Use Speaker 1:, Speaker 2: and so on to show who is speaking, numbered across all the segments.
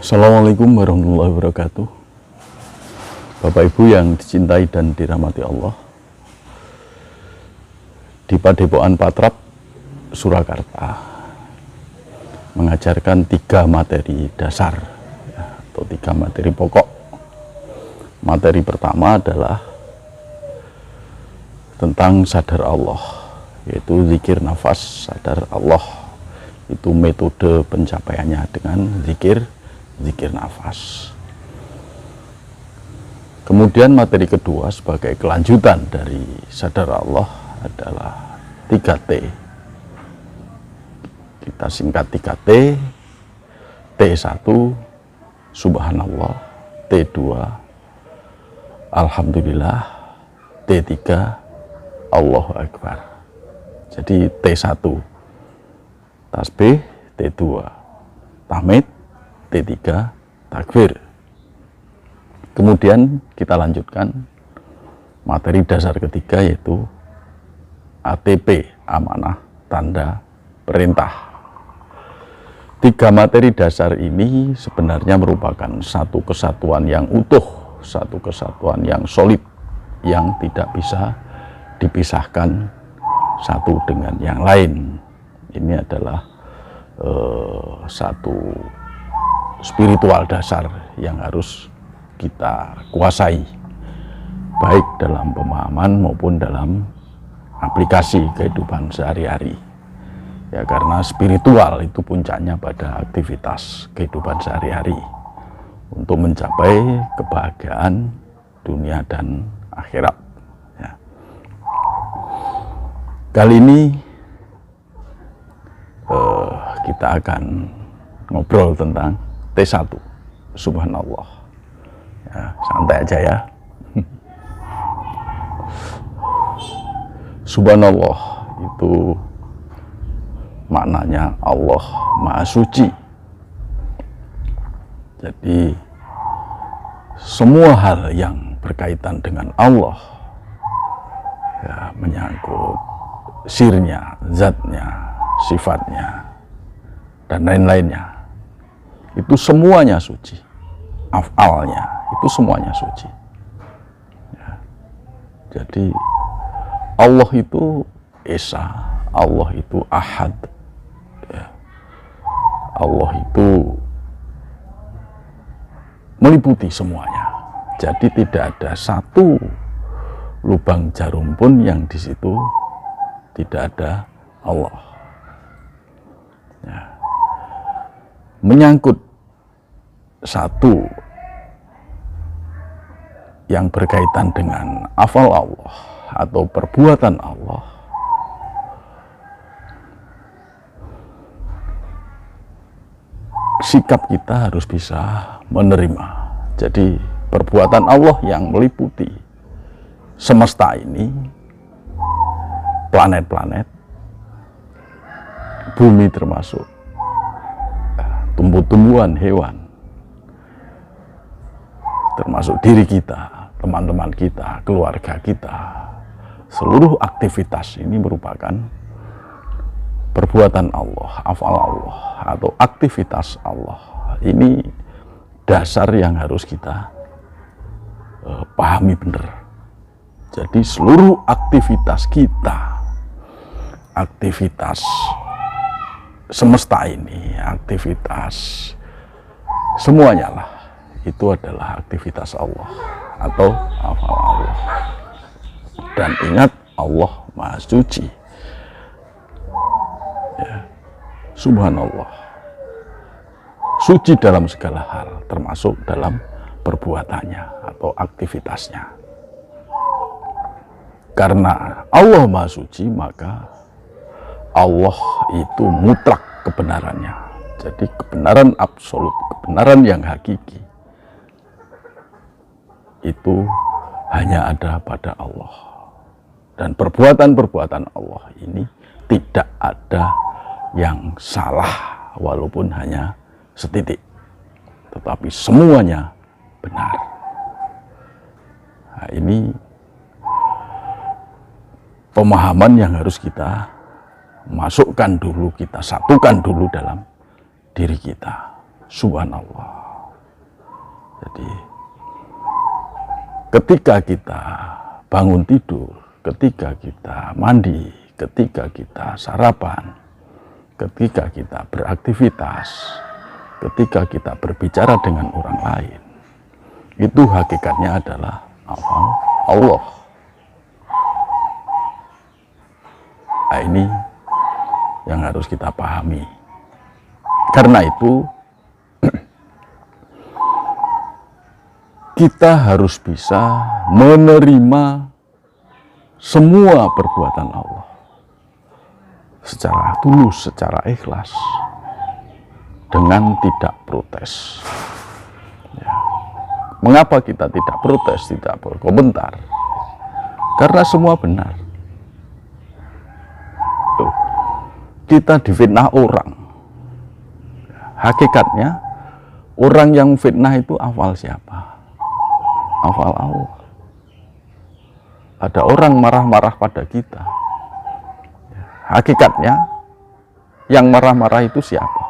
Speaker 1: Assalamualaikum warahmatullahi wabarakatuh. Bapak Ibu yang dicintai dan dirahmati Allah, di Padepokan Patrap, Surakarta mengajarkan 3 materi dasar atau 3 materi pokok. Materi pertama adalah tentang sadar Allah, yaitu zikir nafas sadar Allah. Itu metode pencapaiannya dengan zikir nafas. Kemudian materi kedua sebagai kelanjutan dari sadar Allah adalah 3T. Kita singkat 3T. T1 Subhanallah, T2 Alhamdulillah, T3 Allahu Akbar. Jadi T1 tasbih, T2 tahmid, T3 takbir. Kemudian kita lanjutkan materi dasar ketiga, yaitu ATP, amanah tanda perintah. 3 materi dasar ini sebenarnya merupakan satu kesatuan yang utuh, satu kesatuan yang solid, yang tidak bisa dipisahkan satu dengan yang lain. Ini adalah satu spiritual dasar yang harus kita kuasai, baik dalam pemahaman maupun dalam aplikasi kehidupan sehari-hari. Ya, karena spiritual itu puncaknya pada aktivitas kehidupan sehari-hari untuk mencapai kebahagiaan dunia dan akhirat. Ya. Kali ini kita akan ngobrol tentang T1 Subhanallah. Ya, santai aja ya. Subhanallah itu maknanya Allah Maha Suci. Jadi semua hal yang berkaitan dengan Allah, ya, menyangkut sirnya, zatnya, sifatnya, dan lain-lainnya, itu semuanya suci. Af'alnya itu semuanya suci. Ya. Jadi Allah itu Esa, Allah itu Ahad, ya. Allah itu meliputi semuanya. Jadi tidak ada satu lubang jarum pun yang di situ tidak ada Allah. Ya. Menyangkut satu yang berkaitan dengan afal Allah atau perbuatan Allah, sikap kita harus bisa menerima. Jadi perbuatan Allah yang meliputi semesta ini, planet-planet, bumi termasuk, tumbuh-tumbuhan, hewan, termasuk diri kita, teman-teman kita, keluarga kita. Seluruh aktivitas ini merupakan perbuatan Allah, afal Allah, atau aktivitas Allah. Ini dasar yang harus kita pahami benar. Jadi seluruh aktivitas kita, aktivitas semesta ini, aktivitas semuanya lah, itu adalah aktivitas Allah atau afal Allah. Dan ingat, Allah Maha Suci. Ya. Subhanallah, suci dalam segala hal, termasuk dalam perbuatannya atau aktivitasnya. Karena Allah Maha Suci, maka Allah itu mutlak kebenarannya. Jadi kebenaran absolut, kebenaran yang hakiki, itu hanya ada pada Allah. Dan perbuatan-perbuatan Allah ini tidak ada yang salah, walaupun hanya setitik, tetapi semuanya benar. Nah, ini pemahaman yang harus kita masukkan dulu, kita satukan dulu dalam diri kita. Subhanallah. Jadi ketika kita bangun tidur, ketika kita mandi, ketika kita sarapan, ketika kita beraktivitas, ketika kita berbicara dengan orang lain, itu hakikatnya adalah Allah. Nah, ini yang harus kita pahami. Karena itu kita harus bisa menerima semua perbuatan Allah secara tulus, secara ikhlas, dengan tidak protes. Ya. Mengapa kita tidak protes, tidak berkomentar? Karena semua benar. Tuh, kita difitnah orang. Hakikatnya orang yang fitnah itu awal siapa? Awal Allah. Ada orang marah-marah pada kita. Hakikatnya yang marah-marah itu siapa?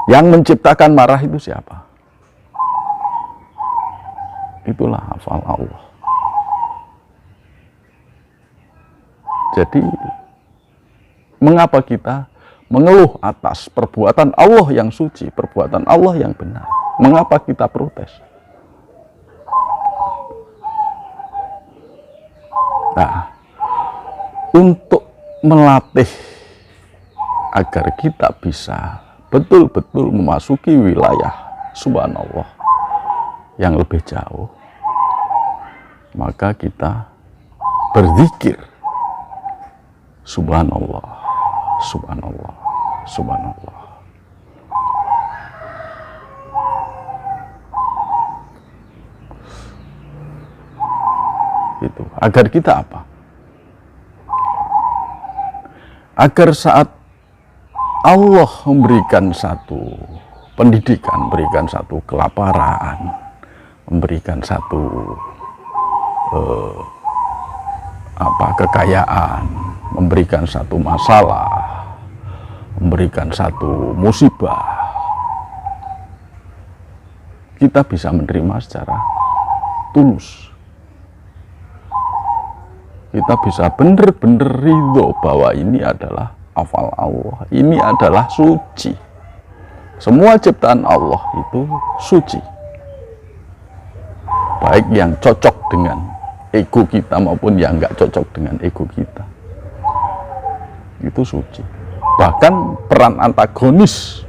Speaker 1: Yang menciptakan marah itu siapa? Itulah hafal Allah. Jadi mengapa kita mengeluh atas perbuatan Allah yang suci, perbuatan Allah yang benar? Mengapa kita protes? Nah, untuk melatih agar kita bisa betul-betul memasuki wilayah subhanallah yang lebih jauh, maka kita berzikir subhanallah, subhanallah, subhanallah. Itu agar kita apa? Agar saat Allah memberikan satu pendidikan, memberikan satu kelaparan, memberikan satu kekayaan, memberikan satu masalah, memberikan satu musibah, kita bisa menerima secara tulus. Kita bisa benar-benar ridho bahwa ini adalah hafal Allah, ini adalah suci. Semua ciptaan Allah itu suci. Baik yang cocok dengan ego kita maupun yang nggak cocok dengan ego kita. Itu suci. Bahkan peran antagonis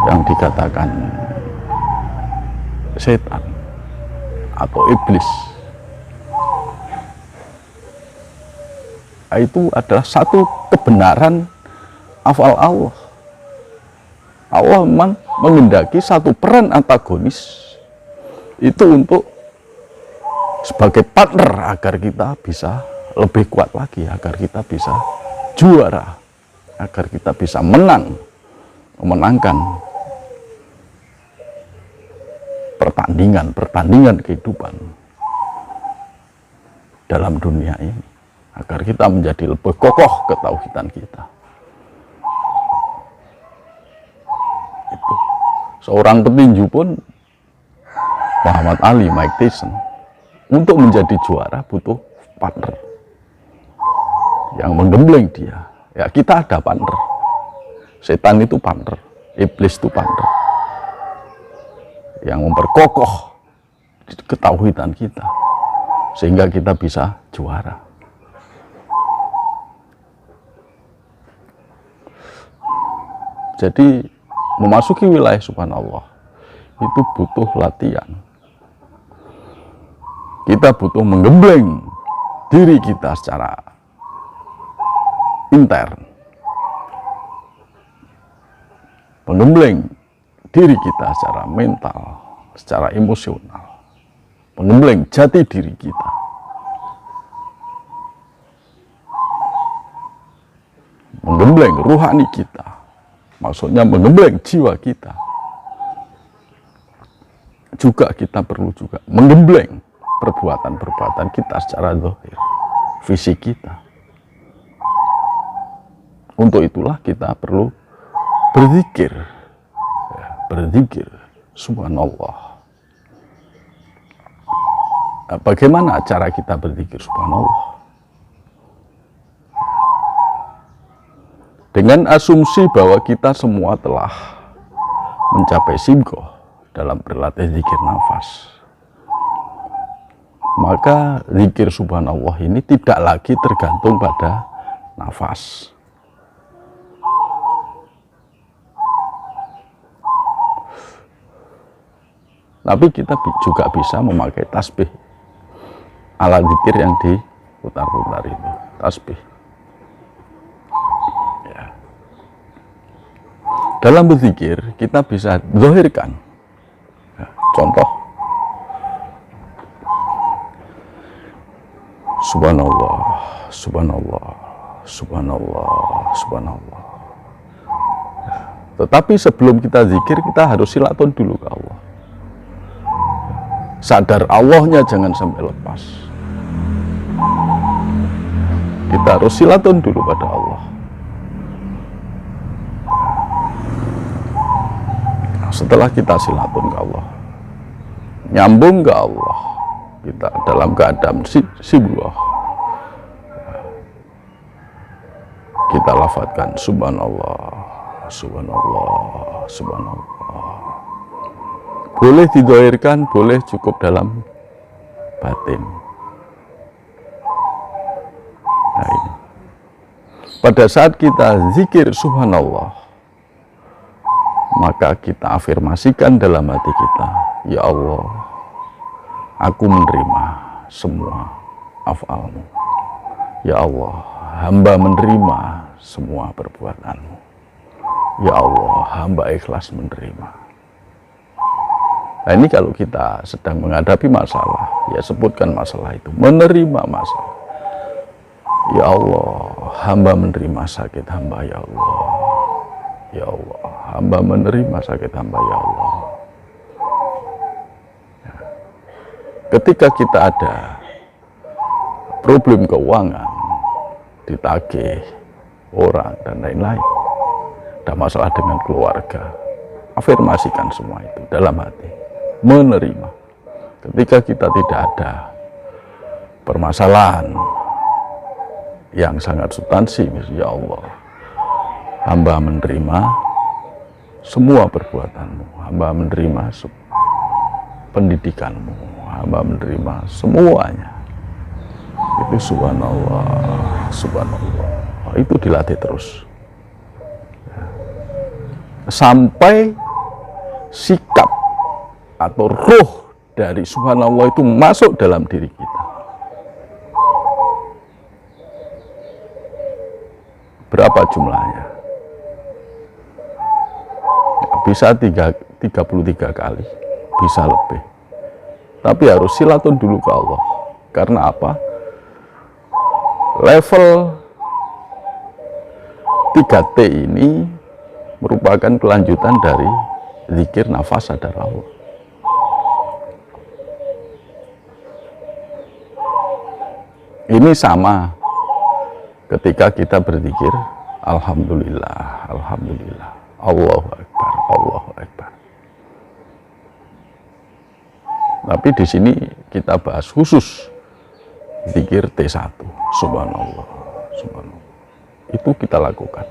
Speaker 1: yang dikatakan setan atau iblis, itu adalah satu kebenaran hafal Allah. Allah memang menghendaki satu peran antagonis itu untuk sebagai partner agar kita bisa lebih kuat lagi, agar kita bisa juara, agar kita bisa memenangkan pertandingan kehidupan dalam dunia ini, agar kita menjadi lebih kokoh ketauhidan kita. Itu seorang petinju pun, Muhammad Ali, Mike Tyson, untuk menjadi juara butuh partner yang menggembleng dia. Ya, kita ada partner. Setan itu partner, iblis itu partner yang memperkokoh ketauhidan kita sehingga kita bisa juara. Jadi memasuki wilayah subhanallah itu butuh latihan. Kita butuh menggembleng diri kita secara intern, menggembleng diri kita secara mental, secara emosional, menggembleng jati diri kita. Menggembleng ruhani kita, maksudnya menggembleng jiwa kita. Juga kita perlu juga menggembleng perbuatan-perbuatan kita secara zahir, fisik kita. Untuk itulah kita perlu berzikir, ya, berzikir, subhanallah. Nah, bagaimana cara kita berzikir subhanallah? Dengan asumsi bahwa kita semua telah mencapai simgoh dalam berlatih zikir nafas, maka zikir subhanallah ini tidak lagi tergantung pada nafas. Tapi kita juga bisa memakai tasbih, alat zikir yang diputar-putar itu, tasbih. Dalam berzikir kita bisa zahirkan, ya, contoh subhanallah, subhanallah, subhanallah, subhanallah, ya. Tetapi sebelum kita zikir kita harus silaturahmi dulu ke Allah, sadar Allahnya jangan sampai lepas. Kita harus silaturahmi dulu pada Allah. Setelah kita silaturahmi ke Allah, nyambung ke Allah, kita dalam keadaan sibuk, kita lafadzkan subhanallah, subhanallah, subhanallah. Boleh didohirkan, boleh cukup dalam batin. Nah ini, pada saat kita zikir subhanallah, maka kita afirmasikan dalam hati kita, ya Allah, aku menerima semua af'al-Mu. Ya Allah, hamba menerima semua perbuatan-Mu. Ya Allah, hamba ikhlas menerima. Nah ini kalau kita sedang menghadapi masalah, ya sebutkan masalah itu, menerima masalah. Ya Allah, hamba menerima sakit hamba, ya Allah. Ya Allah, hamba menerima sakit hamba, ya Allah. Ya. Ketika kita ada problem keuangan, ditagih orang dan lain-lain, ada masalah dengan keluarga, afirmasikan semua itu dalam hati, menerima. Ketika kita tidak ada permasalahan yang sangat substansi, ya Allah, hamba menerima semua perbuatan-Mu, hamba menerima pendidikan-Mu, hamba menerima semuanya. Itu subhanallah, subhanallah. Itu dilatih terus. Sampai sikap atau roh dari subhanallah itu masuk dalam diri kita. Berapa jumlahnya? Bisa 33 kali, bisa lebih. Tapi harus silaturahmi dulu ke Allah. Karena apa? Level 3T ini merupakan kelanjutan dari zikir nafas sadar Allah. Ini sama ketika kita berzikir alhamdulillah, alhamdulillah, Allahu Akbar, Allahu Akbar. Tapi di sini kita bahas khusus zikir T1, subhanallah, subhanallah. Itu kita lakukan.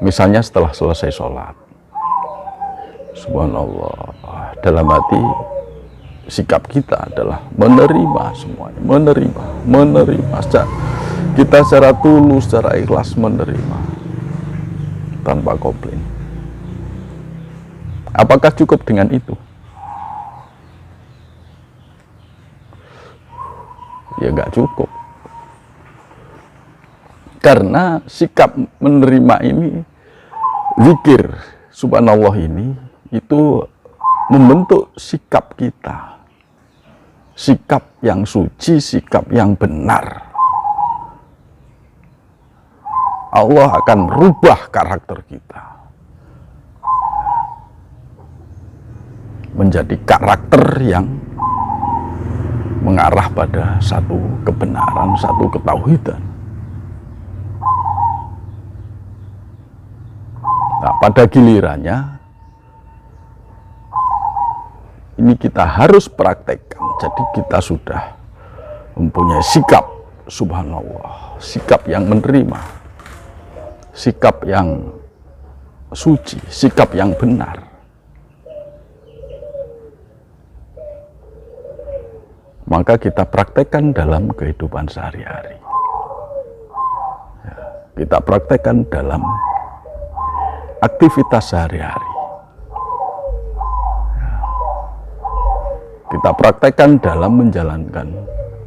Speaker 1: Misalnya setelah selesai sholat, subhanallah, dalam hati sikap kita adalah menerima semuanya, menerima. Kita secara tulus, secara ikhlas menerima, tanpa komplain. Apakah cukup dengan itu? Ya nggak cukup. Karena sikap menerima ini, zikir subhanallah ini, itu membentuk sikap kita. Sikap yang suci, sikap yang benar. Allah akan merubah karakter kita menjadi karakter yang mengarah pada satu kebenaran, satu ketauhidan. Nah, pada gilirannya ini kita harus praktekkan. Jadi kita sudah mempunyai sikap, subhanallah, sikap yang menerima, sikap yang suci, sikap yang benar. Maka kita praktekkan dalam kehidupan sehari-hari. Ya, kita praktekkan dalam aktivitas sehari-hari. Ya, kita praktekkan dalam menjalankan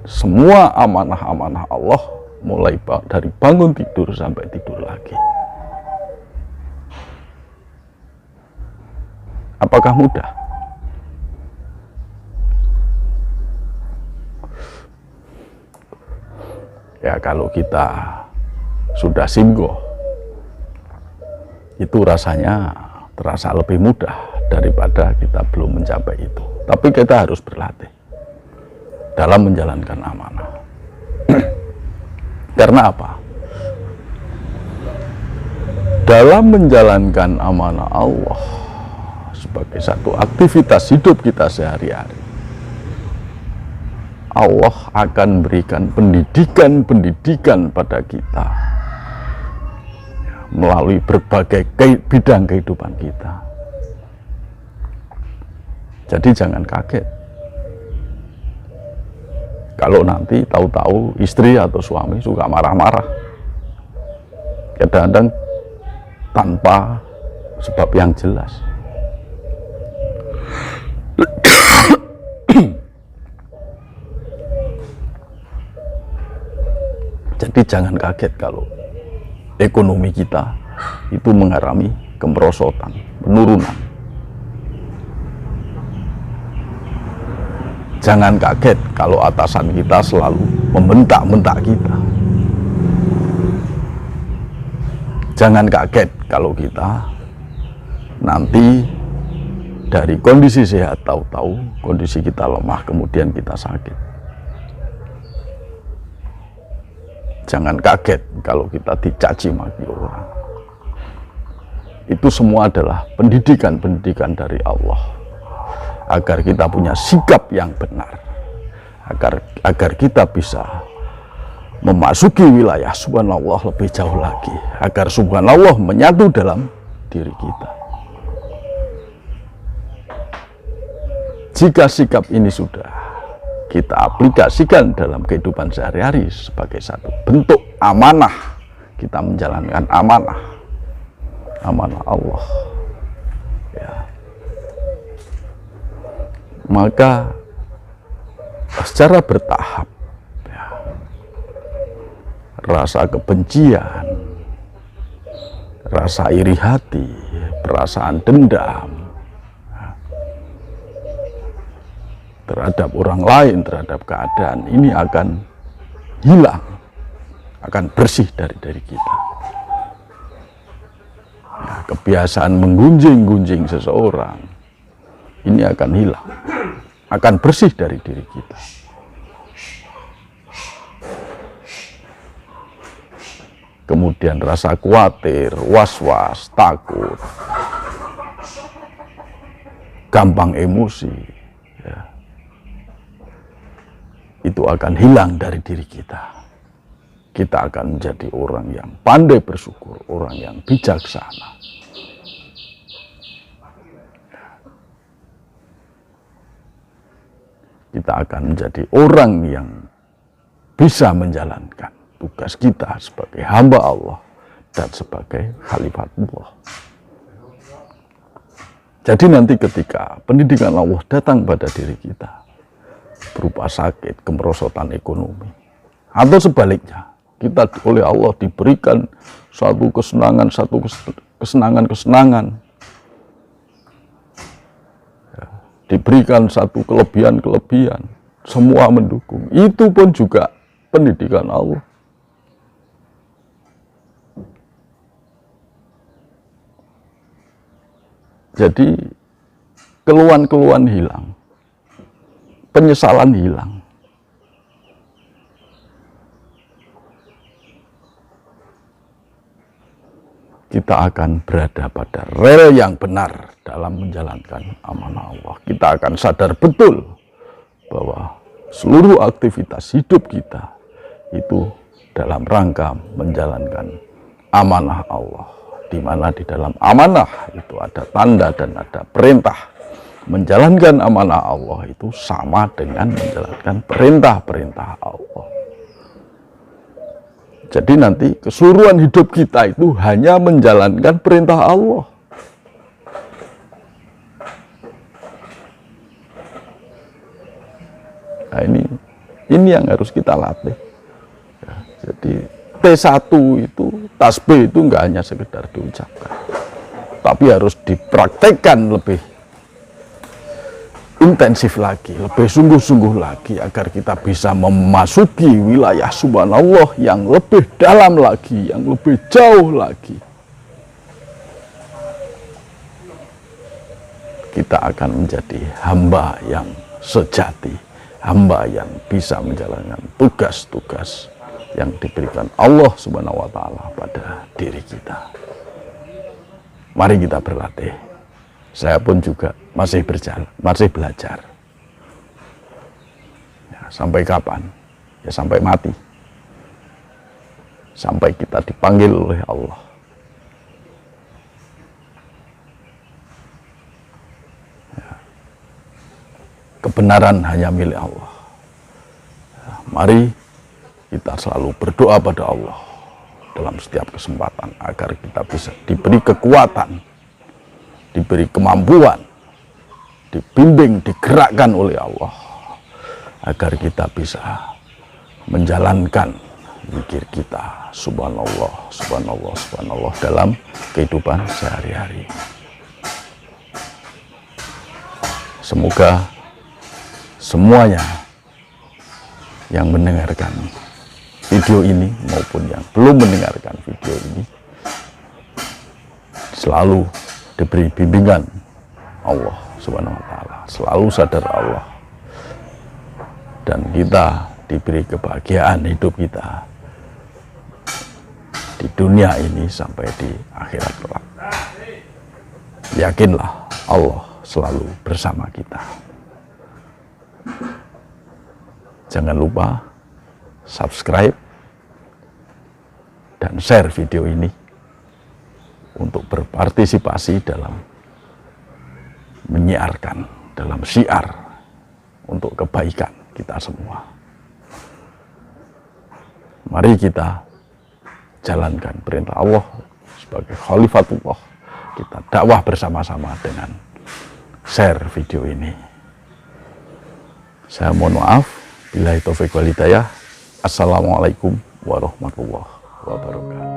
Speaker 1: semua amanah-amanah Allah, mulai dari bangun tidur sampai tidur lagi. Apakah mudah? Ya, kalau kita sudah singgoh, itu rasanya terasa lebih mudah daripada kita belum mencapai itu. Tapi kita harus berlatih dalam menjalankan amanah. Karena apa? Dalam menjalankan amanah Allah sebagai satu aktivitas hidup kita sehari-hari, Allah akan berikan pendidikan pada kita melalui berbagai bidang kehidupan kita. Jadi jangan kaget kalau nanti tahu-tahu istri atau suami suka marah-marah, kadang-kadang tanpa sebab yang jelas. Jadi jangan kaget kalau ekonomi kita itu mengalami kemerosotan, penurunan. Jangan kaget kalau atasan kita selalu membentak-bentak kita. Jangan kaget kalau kita nanti dari kondisi sehat tahu-tahu kondisi kita lemah, kemudian kita sakit. Jangan kaget kalau kita dicaci maki orang. Itu semua adalah pendidikan-pendidikan dari Allah, agar kita punya sikap yang benar, agar kita bisa memasuki wilayah subhanallah lebih jauh lagi, agar subhanallah menyatu dalam diri kita. Jika sikap ini sudah kita aplikasikan dalam kehidupan sehari-hari sebagai satu bentuk amanah, kita menjalankan amanah Allah, ya, maka secara bertahap, ya, rasa kebencian, rasa iri hati, perasaan dendam terhadap orang lain, terhadap keadaan ini akan hilang, akan bersih dari kita. Ya, kebiasaan menggunjing-gunjing seseorang ini akan hilang, akan bersih dari diri kita. Kemudian rasa khawatir, was-was, takut, gampang emosi, ya, itu akan hilang dari diri kita. Kita akan menjadi orang yang pandai bersyukur, orang yang bijaksana. Kita akan menjadi orang yang bisa menjalankan tugas kita sebagai hamba Allah dan sebagai khalifatullah. Jadi nanti ketika pendidikan Allah datang pada diri kita, berupa sakit, kemerosotan ekonomi, atau sebaliknya, kita oleh Allah diberikan satu kesenangan, ya, diberikan satu kelebihan, semua mendukung. Itu pun juga pendidikan Allah. Jadi keluhan-keluhan hilang, penyesalan hilang. kita akan berada pada rel yang benar dalam menjalankan amanah Allah. Kita akan sadar betul bahwa seluruh aktivitas hidup kita itu dalam rangka menjalankan amanah Allah, di mana di dalam amanah itu ada tanda dan ada perintah. Menjalankan amanah Allah itu sama dengan menjalankan perintah-perintah Allah. Jadi nanti keseluruhan hidup kita itu hanya menjalankan perintah Allah. Nah, ini yang harus kita latih. Ya, jadi T1 itu, tasbih itu enggak hanya sekedar diucapkan, tapi harus dipraktekkan lebih intensif lagi, lebih sungguh-sungguh lagi, agar kita bisa memasuki wilayah subhanallah yang lebih dalam lagi, yang lebih jauh lagi. Kita akan menjadi hamba yang sejati, hamba yang bisa menjalankan tugas-tugas yang diberikan Allah Subhanahu wa Ta'ala pada diri kita. Mari kita berlatih. Saya pun juga masih berjalan, masih belajar. Ya, sampai kapan? Ya sampai mati. Sampai kita dipanggil oleh Allah. Ya. Kebenaran hanya milik Allah. Ya, mari kita selalu berdoa pada Allah dalam setiap kesempatan agar kita bisa diberi kekuatan, diberi kemampuan, dibimbing, digerakkan oleh Allah, agar kita bisa menjalankan zikir kita, subhanallah, subhanallah, subhanallah, dalam kehidupan sehari-hari. Semoga semuanya yang mendengarkan video ini maupun yang belum mendengarkan video ini selalu diberi bimbingan Allah Subhanahu wa Ta'ala, selalu sadar Allah, dan kita diberi kebahagiaan hidup kita di dunia ini sampai di akhirat kelak. Yakinlah Allah selalu bersama kita. Jangan lupa subscribe dan share video ini untuk berpartisipasi dalam menyiarkan, dalam syiar untuk kebaikan kita semua. Mari kita jalankan perintah Allah sebagai khalifatullah. Kita dakwah bersama-sama dengan share video ini. Saya mohon maaf. Billahi taufiq wal hidayah. Assalamualaikum warahmatullahi wabarakatuh.